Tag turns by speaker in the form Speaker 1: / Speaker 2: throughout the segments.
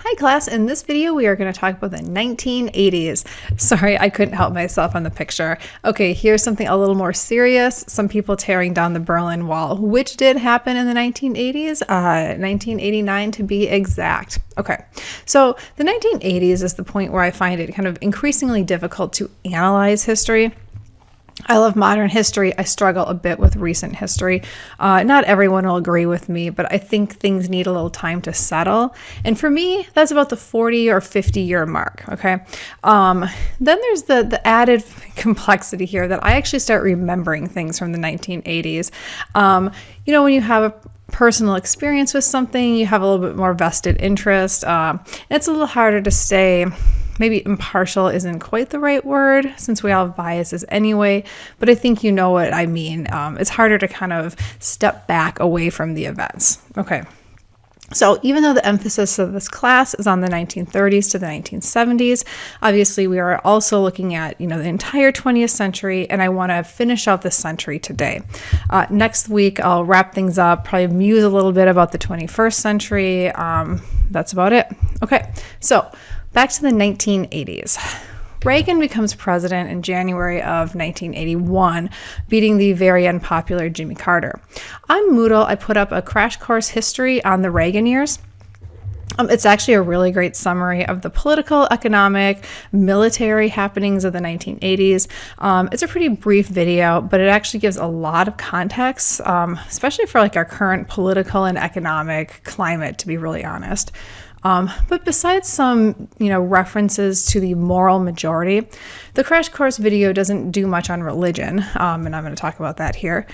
Speaker 1: Hi class, in this video we are going to talk about the 1980s. Sorry, I couldn't help myself on the picture. Okay, here's something a little more serious. Some people tearing down the Berlin Wall, which did happen in the 1980s, 1989 to be exact. Okay, so the 1980s is the point where I find it kind of increasingly difficult to analyze history. I love modern history. I struggle a bit with recent history. Not everyone will agree with me, but I think things need a little time to settle. And for me, that's about the 40 or 50 year mark. Okay. Then there's the added complexity here that I actually start remembering things from the 1980s. When you have a personal experience with something, you have a little bit more vested interest. It's a little harder to stay. Maybe impartial isn't quite the right word since we all have biases anyway, but I think you know what I mean. It's harder to kind of step back away from the events. Okay. So even though the emphasis of this class is on the 1930s to the 1970s, obviously we are also looking at, the entire 20th century, and I want to finish out this century today. Next week, I'll wrap things up, probably muse a little bit about the 21st century. That's about it. Okay, so back to the 1980s. Reagan becomes president in January of 1981, beating the very unpopular Jimmy Carter. On Moodle, I put up a crash course history on the Reagan years. It's actually a really great summary of the political, economic, military happenings of the 1980s. It's a pretty brief video, but it actually gives a lot of context, especially for our current political and economic climate, to be really honest. But besides some, references to the moral majority, the crash course video doesn't do much on religion, and I'm going to talk about that here.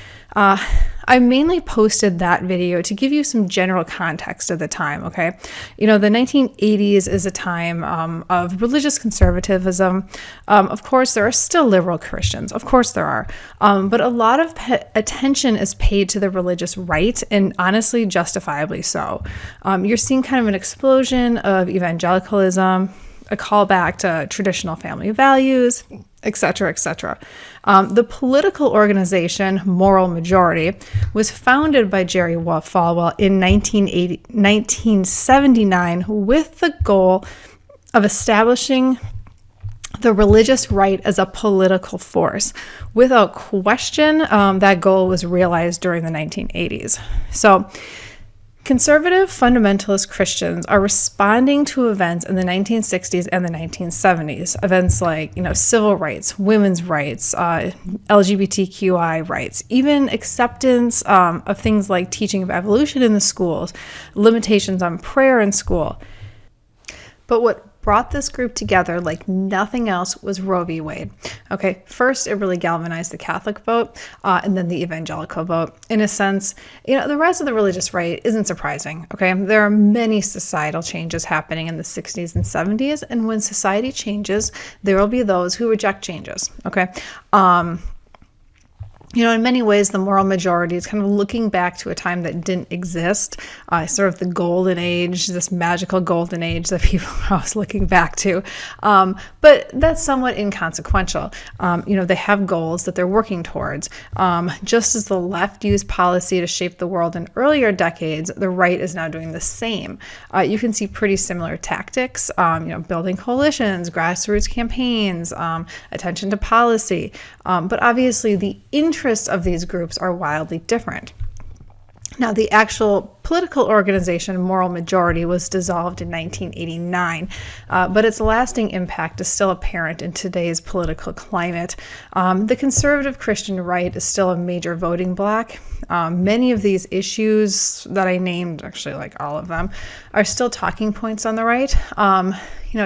Speaker 1: I mainly posted that video to give you some general context of the time, okay? The 1980s is a time of religious conservatism. Of course, there are still liberal Christians. Of course there are. But a lot of attention is paid to the religious right, and honestly, justifiably so. You're seeing kind of an explosion of evangelicalism, a callback to traditional family values, etc., etc. The political organization Moral Majority was founded by Jerry Falwell in 1979 with the goal of establishing the religious right as a political force. Without question, that goal was realized during the 1980s. So, conservative fundamentalist Christians are responding to events in the 1960s and the 1970s, events like, civil rights, women's rights, LGBTQI rights, even acceptance of things like teaching of evolution in the schools, limitations on prayer in school. But what brought this group together like nothing else was Roe v. Wade. Okay, first it really galvanized the Catholic vote and then the evangelical vote. In a sense, the rise of the religious right isn't surprising. Okay, there are many societal changes happening in the 60s and 70s, and when society changes, there will be those who reject changes. Okay. In many ways, the moral majority is kind of looking back to a time that didn't exist, sort of the golden age, this magical golden age that people are always looking back to. But that's somewhat inconsequential. They have goals that they're working towards. Just as the left used policy to shape the world in earlier decades, the right is now doing the same. You can see pretty similar tactics, building coalitions, grassroots campaigns, attention to policy. But obviously, the interests of these groups are wildly different. Now, the actual political organization Moral Majority was dissolved in 1989, but its lasting impact is still apparent in today's political climate. The conservative Christian right is still a major voting bloc. Many of these issues that I named, actually like all of them, are still talking points on the right.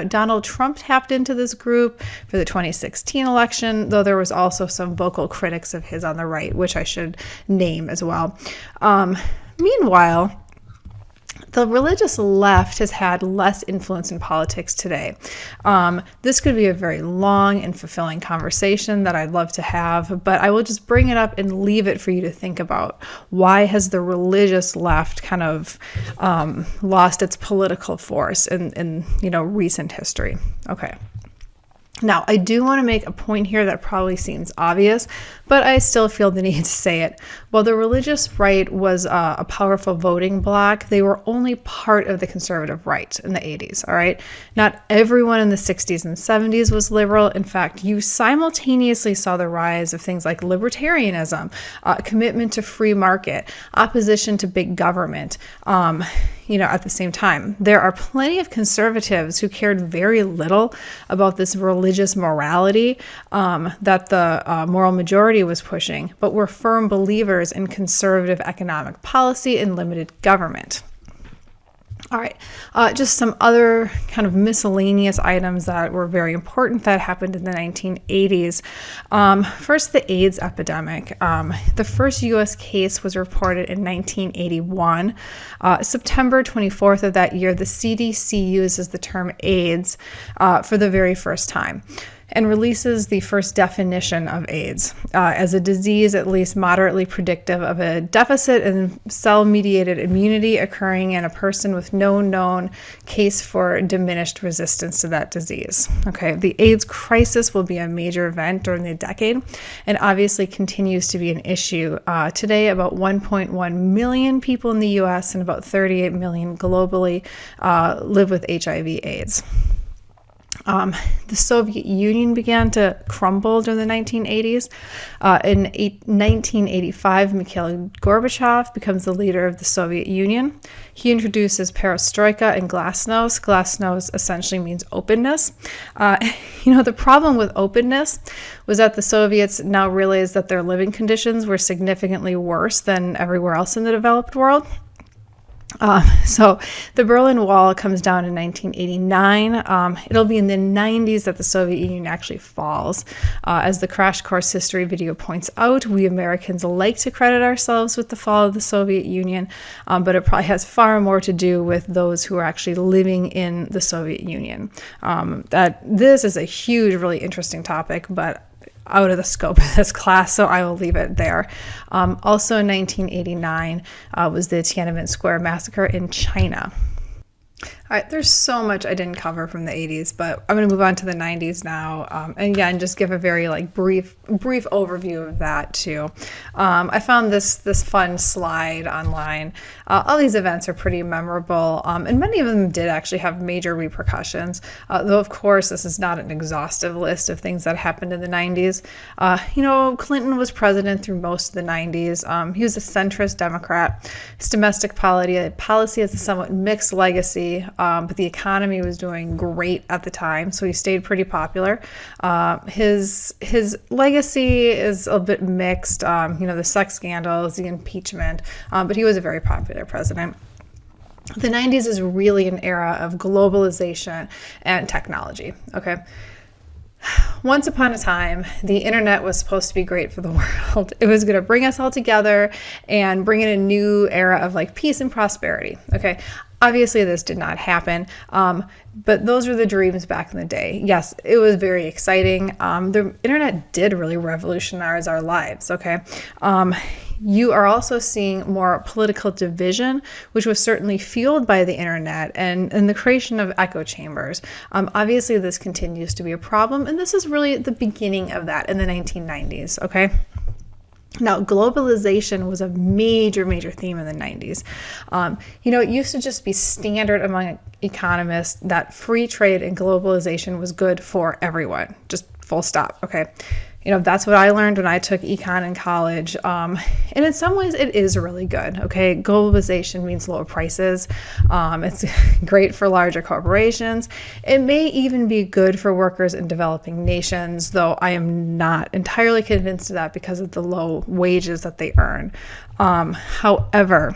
Speaker 1: Donald Trump tapped into this group for the 2016 election, though there was also some vocal critics of his on the right, which I should name as well. Meanwhile, the religious left has had less influence in politics today. This could be a very long and fulfilling conversation that I'd love to have, but I will just bring it up and leave it for you to think about. Why has the religious left kind of lost its political force in recent history? Okay. Now, I do want to make a point here that probably seems obvious, but I still feel the need to say it. While the religious right was a powerful voting bloc, they were only part of the conservative right in the 80s, all right? Not everyone in the 60s and 70s was liberal. In fact, you simultaneously saw the rise of things like libertarianism, commitment to free market, opposition to big government, at the same time. There are plenty of conservatives who cared very little about this religious morality that the moral majority was pushing, but were firm believers in conservative economic policy and limited government. All right, just some other kind of miscellaneous items that were very important that happened in the 1980s. First, the AIDS epidemic. The first U.S. case was reported in 1981. September 24th of that year, the CDC uses the term AIDS for the very first time and releases the first definition of AIDS as a disease at least moderately predictive of a deficit in cell-mediated immunity occurring in a person with no known case for diminished resistance to that disease. Okay, the AIDS crisis will be a major event during the decade and obviously continues to be an issue. Today, about 1.1 million people in the U.S. and about 38 million globally live with HIV/AIDS. The Soviet Union began to crumble during the 1980s. In 1985, Mikhail Gorbachev becomes the leader of the Soviet Union. He introduces perestroika and glasnost. Glasnost essentially means openness. The problem with openness was that the Soviets now realized that their living conditions were significantly worse than everywhere else in the developed world. So the Berlin Wall comes down in 1989. It'll be in the 90s that the Soviet Union actually falls. As the Crash Course History video points out, we Americans like to credit ourselves with the fall of the Soviet Union, but it probably has far more to do with those who are actually living in the Soviet Union. This is a huge, really interesting topic, but out of the scope of this class, so I will leave it there. Also in 1989 was the Tiananmen Square massacre in China. All right, there's so much I didn't cover from the 80s, but I'm going to move on to the 90s now, and again, just give a very brief overview of that too. I found this fun slide online. All these events are pretty memorable, and many of them did actually have major repercussions. Though of course, this is not an exhaustive list of things that happened in the 90s. Clinton was president through most of the 90s. He was a centrist Democrat. His domestic policy has a somewhat mixed legacy. But the economy was doing great at the time, so he stayed pretty popular. His legacy is a bit mixed, the sex scandals, the impeachment, but he was a very popular president. The 90s is really an era of globalization and technology, okay? Once upon a time, the internet was supposed to be great for the world. It was going to bring us all together and bring in a new era of peace and prosperity, okay? Obviously, this did not happen, but those were the dreams back in the day. Yes, it was very exciting. The internet did really revolutionize our lives, okay? You are also seeing more political division, which was certainly fueled by the internet and the creation of echo chambers. Obviously, this continues to be a problem, and this is really the beginning of that in the 1990s, okay? Now, globalization was a major theme in the 90s. It used to just be standard among economists that free trade and globalization was good for everyone, just full stop, okay? That's what I learned when I took econ in college. And in some ways, it is really good, okay? Globalization means lower prices. It's great for larger corporations. It may even be good for workers in developing nations, though I am not entirely convinced of that because of the low wages that they earn. However,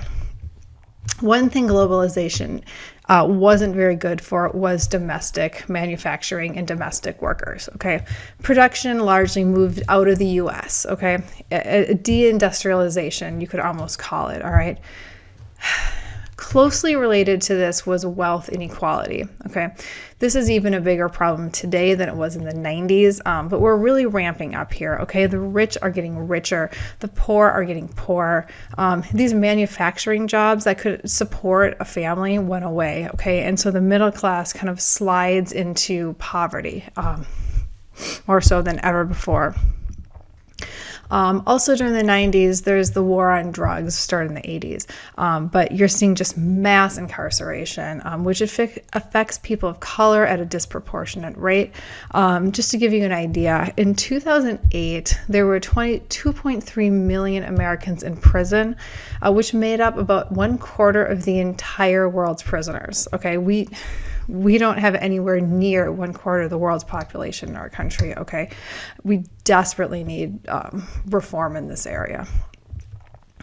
Speaker 1: one thing globalization wasn't very good for was domestic manufacturing and domestic workers, okay? Production largely moved out of the U.S., okay? A deindustrialization, you could almost call it, all right? Closely related to this was wealth inequality, okay? This is even a bigger problem today than it was in the 90s, but we're really ramping up here, okay? The rich are getting richer, the poor are getting poorer. These manufacturing jobs that could support a family went away, okay? And so the middle class kind of slides into poverty. more so than ever before. Also during the 90s, there's the war on drugs, started in the 80s, but you're seeing just mass incarceration, which affects people of color at a disproportionate rate. Just to give you an idea, in 2008, there were 2.3 million Americans in prison, which made up about 1/4 of the entire world's prisoners. Okay, we don't have anywhere near 1/4 of the world's population in our country, okay? We desperately need reform in this area.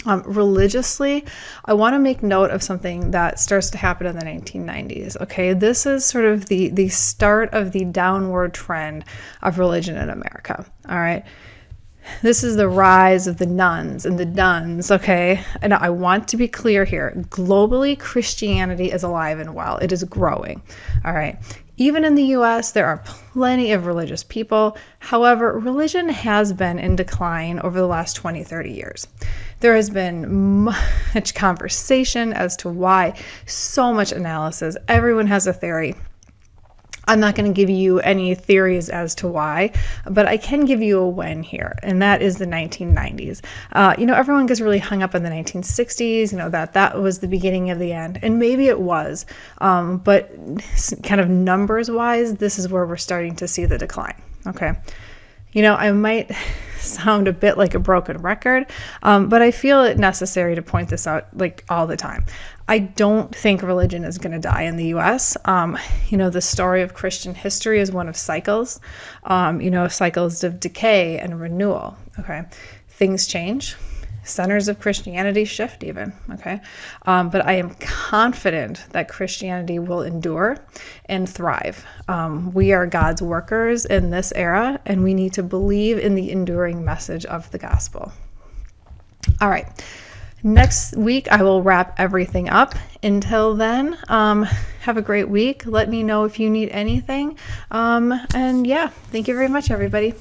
Speaker 1: Religiously, I want to make note of something that starts to happen in the 1990s, okay? This is sort of the start of the downward trend of religion in America, all right? This is the rise of the nuns and the nuns, okay? And I want to be clear here. Globally, Christianity is alive and well. It is growing, all right? Even in the U.S., there are plenty of religious people. However, religion has been in decline over the last 20, 30 years. There has been much conversation as to why, so much analysis. Everyone has a theory. I'm not going to give you any theories as to why, but I can give you a when here, and that is the 1990s. Everyone gets really hung up on the 1960s, that was the beginning of the end, and maybe it was, but kind of numbers-wise, this is where we're starting to see the decline, okay? I might sound a bit like a broken record, but I feel it necessary to point this out all the time. I don't think religion is going to die in the U.S. The story of Christian history is one of cycles, cycles of decay and renewal, okay? Things change. Centers of Christianity shift even, okay? But I am confident that Christianity will endure and thrive. We are God's workers in this era, and we need to believe in the enduring message of the gospel. All right. Next week, I will wrap everything up. Until then, have a great week. Let me know if you need anything. Thank you very much, everybody.